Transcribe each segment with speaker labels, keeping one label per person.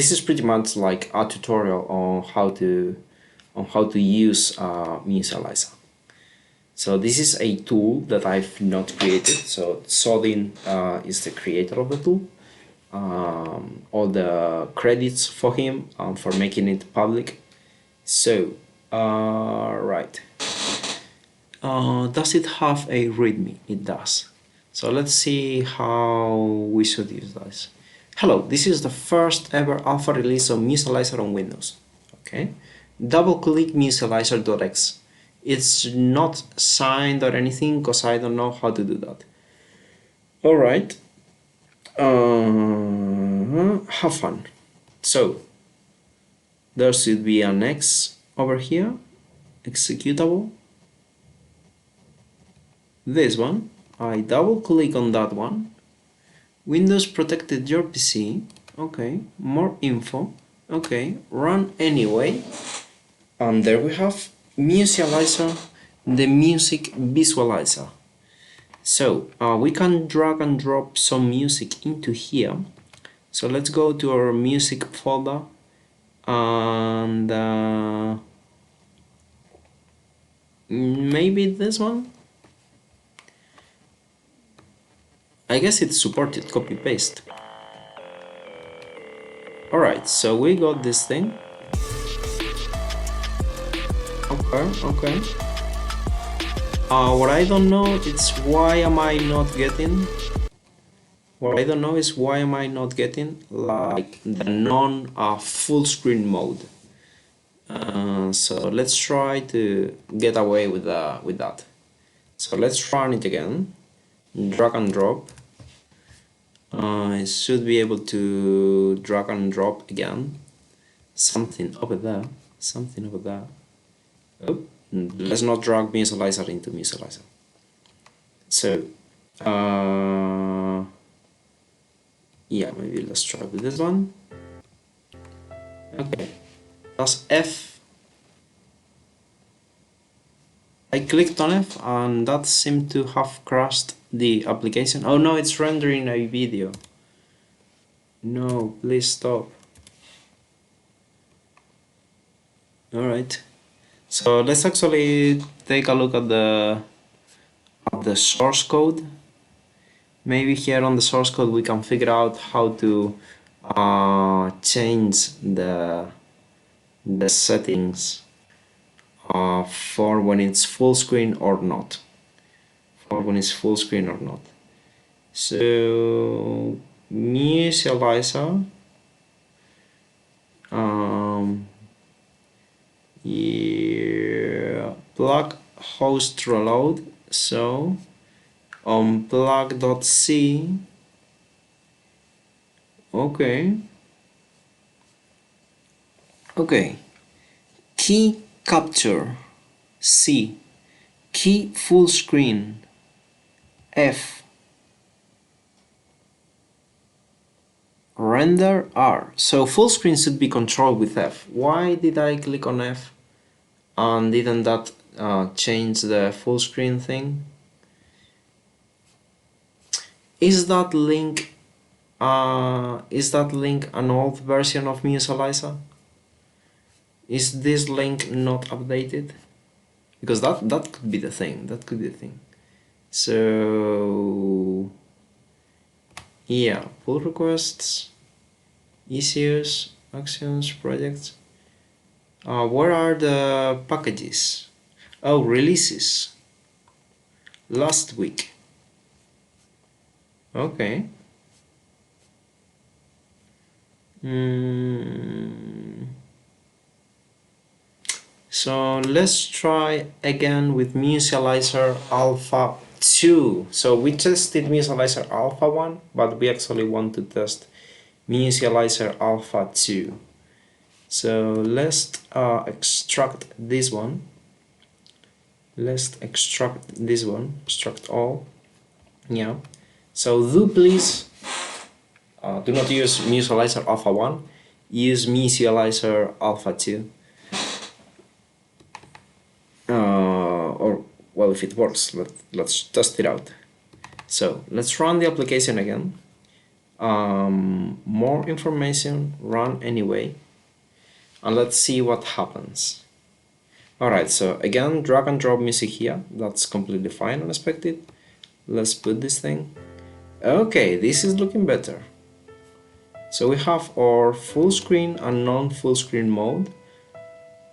Speaker 1: This is pretty much like a tutorial on how to use musializer. So this is a tool that I've not created. So Tsoding is the creator of the tool. All the credits for him for making it public. So right. Does it have a README? It does. So let's see how we should use this. Hello, this is the first ever alpha release of musializer on Windows. Okay, double click musializer.x. It's not signed or anything because I don't know how to do that. Alright, have fun. So there should be an X over here, executable. This one, I double click on that one. Windows protected your PC. Okay, more info. Okay, run anyway. And there we have musializer, the music visualizer. So we can drag and drop some music into here. So let's go to our music folder and maybe this one. I guess it's supported copy paste. Alright, so we got this thing. Okay. What I don't know is why am I not getting like the non full screen mode. So let's try to get away with that. So let's run it again. Drag and drop. I should be able to drag and drop again. Something over there. Oh, let's not drag musializer into musializer. So, yeah, maybe let's try with this one. Okay, that's F. I clicked on F and that seemed to have crashed the application. Oh no, it's rendering a video. No, please stop. Alright, so let's actually take a look at the source code. Maybe here on the source code we can figure out how to change the settings for when it's full screen or not. So musializer, yeah, plug host reload. So on plug.c, okay, key capture C, key full screen F, render R. So full screen should be controlled with F. Why did I click on F and didn't that change the full screen thing? Is that link an old version of musializer? Is this link not updated? Because that could be the thing. So yeah, pull requests, issues, actions, projects. Where are the packages? Oh, releases. Last week. Okay. So let's try again with musializer alpha 2. So we tested musializer alpha 1, but we actually want to test musializer alpha 2. So let's extract this one. Extract all. Yeah. So do please do not use musializer alpha 1, use musializer alpha 2. Or well, if it works, let's test it out. So let's run the application again. more information, run anyway, and let's see what happens. Alright, so again, drag and drop music here. That's completely fine, unexpected. Let's put this thing. Okay, this is looking better. So we have our full screen and non-full screen mode,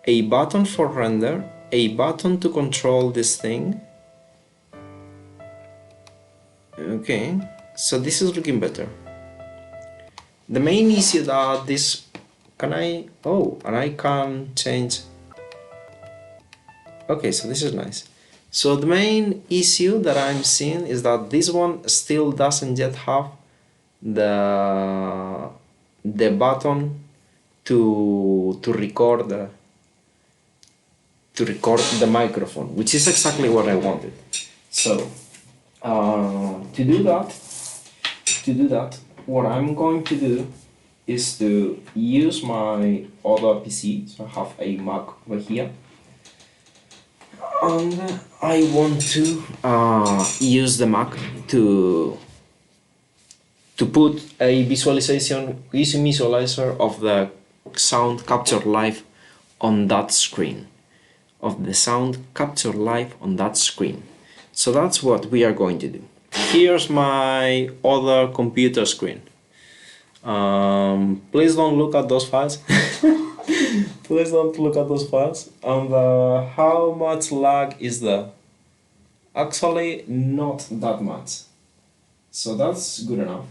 Speaker 1: a button for render, a button to control this thing. Okay, so this is looking better. The main issue that this, and I can change. Okay, so this is nice. So the main issue that I'm seeing is that this one still doesn't yet have the button to record the microphone, which is exactly what I wanted. So to do that, what I'm going to do is to use my other PC. So I have a Mac over here, and I want to use the Mac to put a musializer of the sound captured live on that screen. So that's what we are going to do. Here's my other computer screen. Please don't look at those files. Please don't look at those files. And how much lag is there? Actually, not that much. So that's good enough.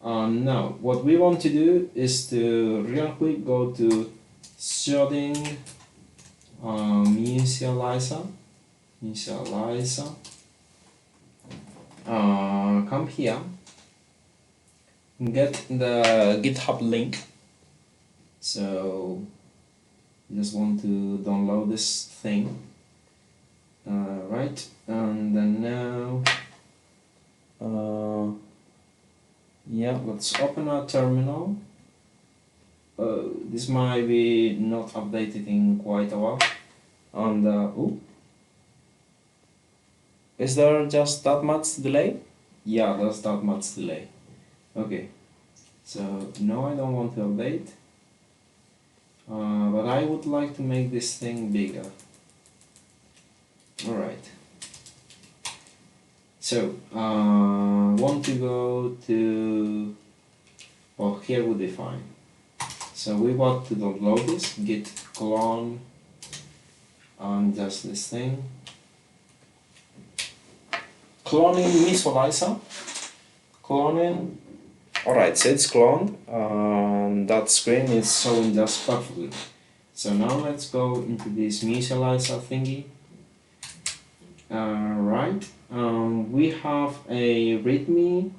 Speaker 1: Now, what we want to do is to real quick go to Tsoding musializer. Come here, get the GitHub link. So you just want to download this thing, right? And then now, yeah, let's open our terminal. This might be not updated in quite a while. And is there just that much delay? Yeah, there's that much delay. Okay, so no, I don't want to update, but I would like to make this thing bigger. Alright, so want to go to, well, here would be fine. So we want to download this, git clone and just this thing. Cloning musializer. Cloning. Alright, so it's cloned. That screen is showing just perfectly. So now let's go into this musializer thingy. Right. We have a readme.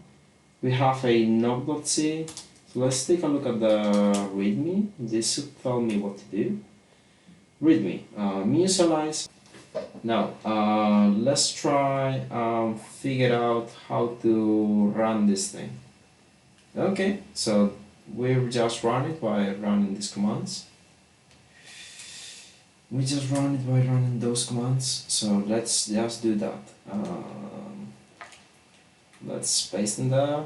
Speaker 1: We have a knob.c. So let's take a look at the readme. This should tell me what to do. Readme. Musialize. Now, let's try figure out how to run this thing. Okay, so we'll just run it by running these commands. We just run it by running those commands. So let's just do that. Let's paste in there.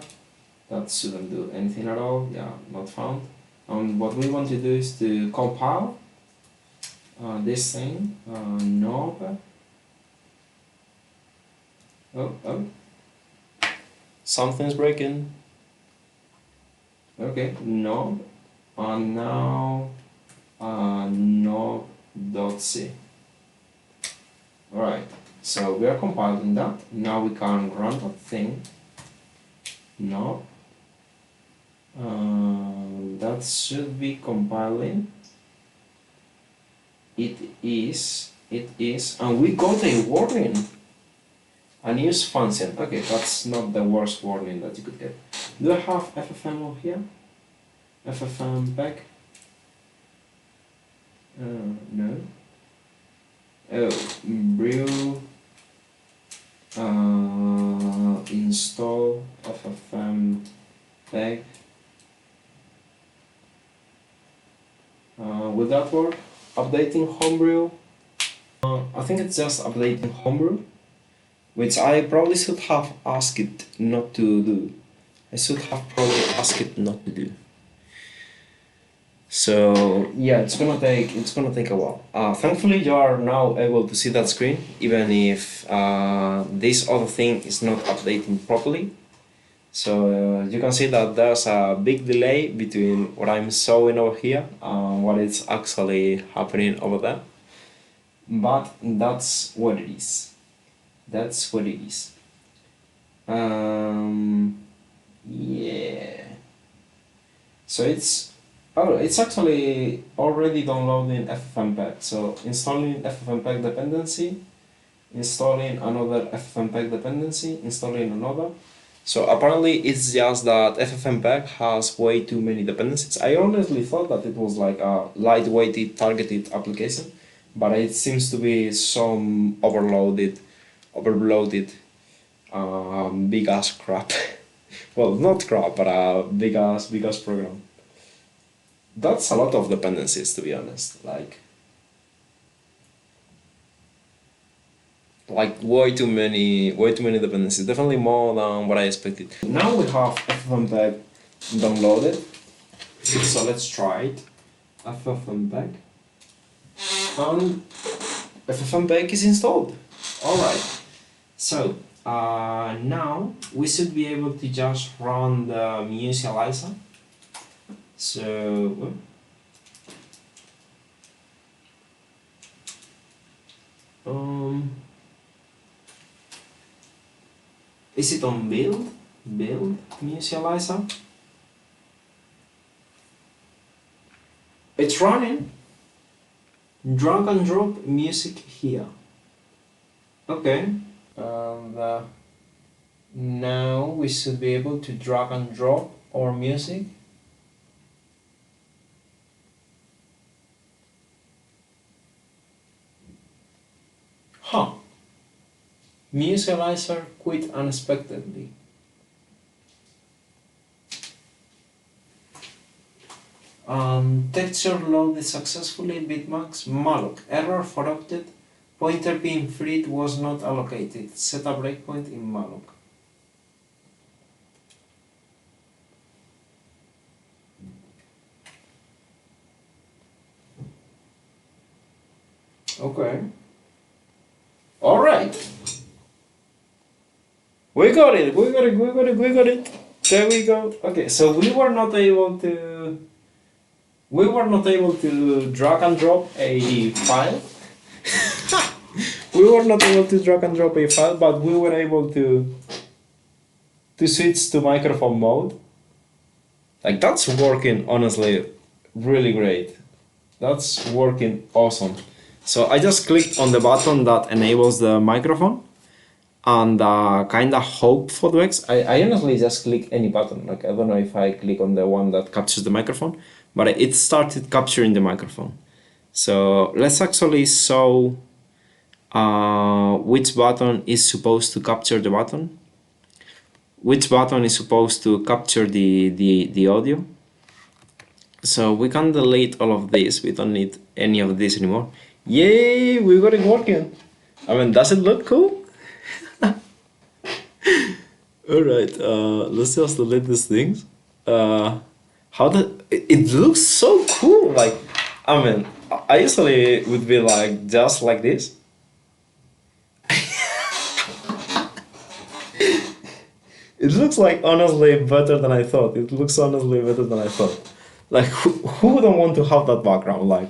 Speaker 1: That shouldn't do anything at all. Yeah, not found. What we want to do is to compile this thing, knob. Oh, something's breaking. Okay, knob, and now knob.c. Alright, so we are compiling that. Now we can run that thing. Knob. That should be compiling. It is, and we got a warning. Unused function. Okay, that's not the worst warning that you could get. Do I have FFM over here? FFM back? No. Oh, brew. Install FFM back. Will that work? Updating homebrew. I think it's just updating homebrew, which I probably should have asked it not to do. I should have probably asked it not to do. So yeah, it's gonna take a while. Thankfully, you are now able to see that screen, even if this other thing is not updating properly. So you can see that there's a big delay between what I'm showing over here and what is actually happening over there. But that's what it is. That's what it is. Yeah. So it's actually already downloading FFmpeg. So installing FFmpeg dependency, installing another FFmpeg dependency, installing another. So apparently it's just that FFmpeg has way too many dependencies. I honestly thought that it was like a lightweighted targeted application, but it seems to be some overloaded big ass crap. Well, not crap, but a big ass program. That's a lot of dependencies, to be honest. Like way too many dependencies. Definitely more than what I expected. Now we have FFmpeg downloaded. So let's try it. FFmpeg. And FFmpeg is installed. Alright. So now we should be able to just run the musializer. So is it on build musializer? It's running. Drag and drop music here. Okay. And now we should be able to drag and drop our music. Huh. Musializer quit unexpectedly. Texture loaded successfully, bitmax, malloc, error for update, pointer being freed was not allocated, set a breakpoint in malloc. Okay. Alright. We got it. There we go. Okay, so we were not able to drag and drop a file. We were not able to drag and drop a file, but we were able to switch to microphone mode. Like, that's working honestly really great. That's working awesome. So I just clicked on the button that enables the microphone and kind of hope for the X. I honestly just click any button. Like, I don't know if I click on the one that captures the microphone, but it started capturing the microphone. So let's actually show which button is supposed to capture the button. Which button is supposed to capture the audio. So we can delete all of this. We don't need any of this anymore. Yay, we got it working. I mean, does it look cool? Alright, let's just delete these things. It looks so cool. Like, I mean, I usually would be like just like this. It looks like honestly better than I thought. Like, who don't want to have that background? Like,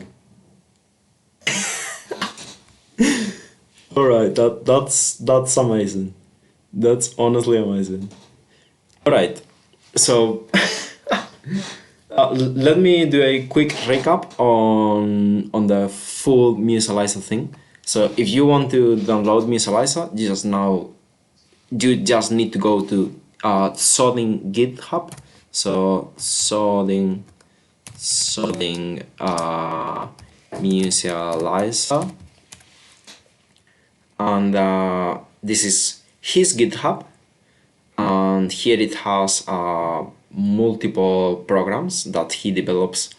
Speaker 1: alright, that's amazing. That's honestly amazing. Alright, so let me do a quick recap on the full musializer thing. So if you want to download musializer, you just need to go to Tsoding GitHub. So Tsoding musializer, and this is his GitHub, and here it has multiple programs that he develops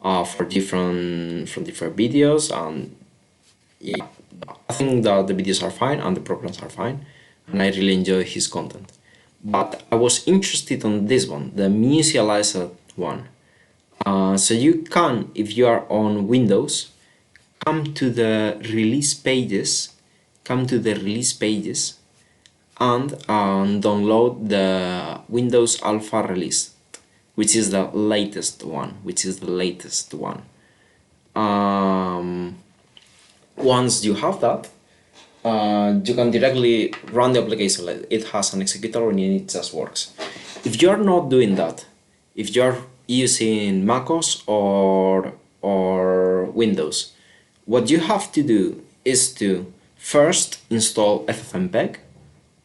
Speaker 1: for different videos, and yeah, I think that the videos are fine and the programs are fine, and I really enjoy his content. but I was interested on this one, the musializer one. So you can, if you are on Windows, come to the release pages, and download the Windows Alpha release, which is the latest one. Um, Once you have that, you can directly run the application. Like, it has an executor and it just works. If you're not doing that, if you're using macOS or Windows, what you have to do is to first install ffmpeg.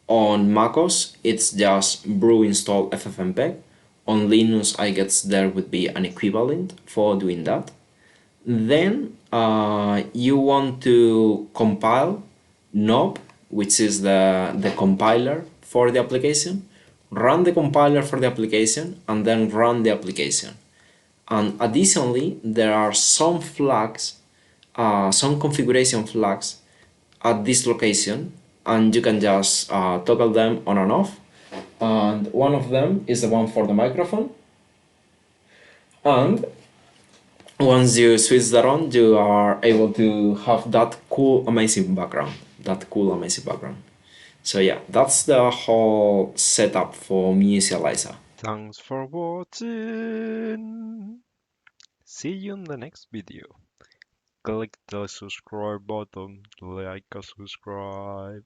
Speaker 1: On macOS, it's just brew install ffmpeg. On Linux, I guess there would be an equivalent for doing that. Then you want to compile knob, which is the compiler for the application. Run the compiler for the application and then run the application. And additionally, there are some flags, some configuration flags at this location, and you can just toggle them on and off. And one of them is the one for the microphone. And once you switch that on, you are able to have that cool, amazing background. So yeah, that's the whole setup for musializer.
Speaker 2: Thanks for watching. See you in the next video. Click the subscribe button, like a subscribe.